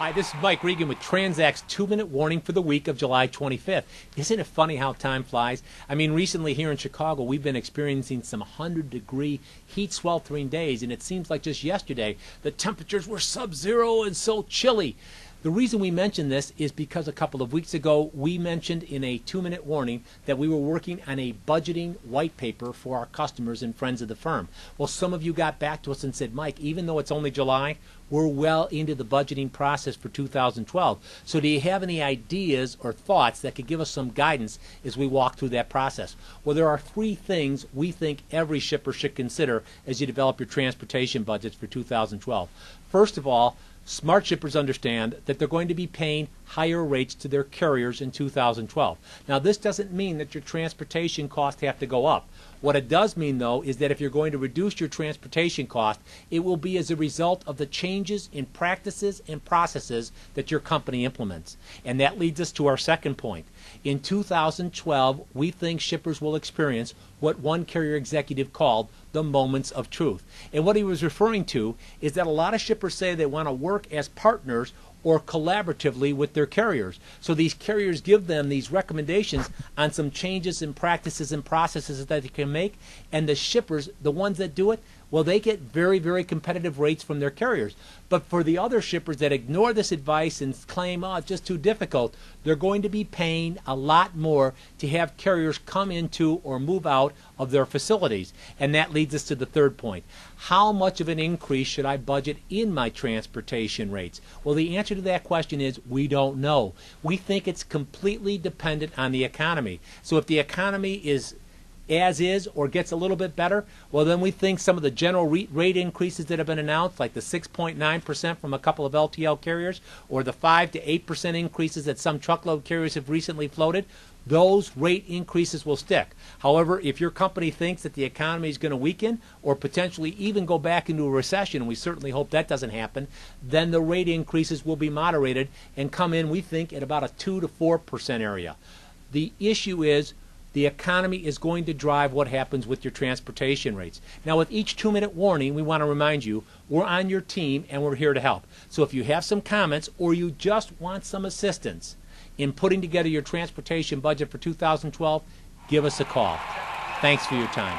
Hi, this is Mike Regan with TranzAct's 2-minute warning for the week of July 25th. Isn't it funny how time flies? I mean, recently here in Chicago, we've been experiencing some 100-degree heat sweltering days, and it seems like just yesterday the temperatures were sub-zero and so chilly. The reason we mention this is because a couple of weeks ago we mentioned in a 2-minute warning that we were working on a budgeting white paper for our customers and friends of the firm. Well, some of you got back to us and said, Mike, even though it's only July, we're well into the budgeting process for 2012. So do you have any ideas or thoughts that could give us some guidance as we walk through that process? Well, there are 3 things we think every shipper should consider as you develop your transportation budgets for 2012. First of all, smart shippers understand that they're going to be paying higher rates to their carriers in 2012. Now, this doesn't mean that your transportation costs have to go up. What it does mean, though, is that if you're going to reduce your transportation cost, it will be as a result of the changes in practices and processes that your company implements. And that leads us to our second point. In 2012, we think shippers will experience what one carrier executive called the moments of truth. And what he was referring to is that a lot of shippers say they want to work as partners or collaboratively with their carriers. So these carriers give them these recommendations on some changes in practices and processes that they can make, and the shippers, the ones that do it, well, they get very, very competitive rates from their carriers. But for the other shippers that ignore this advice and claim, oh, it's just too difficult, they're going to be paying a lot more to have carriers come into or move out of their facilities. And that leads us to the third point. How much of an increase should I budget in my transportation rates? Well, the answer to that question is we don't know. We think it's completely dependent on the economy. So if the economy is as is or gets a little bit better, well, then we think some of the general rate increases that have been announced, like the 6.9% from a couple of LTL carriers or the 5 to 8% increases that some truckload carriers have recently floated, those rate increases will stick. However, if your company thinks that the economy is going to weaken or potentially even go back into a recession, and we certainly hope that doesn't happen, then the rate increases will be moderated and come in, we think, at about a 2 to 4% area. The issue is the economy is going to drive what happens with your transportation rates. Now, with each 2-minute warning, we want to remind you we're on your team and we're here to help. So if you have some comments or you just want some assistance in putting together your transportation budget for 2012, give us a call. Thanks for your time.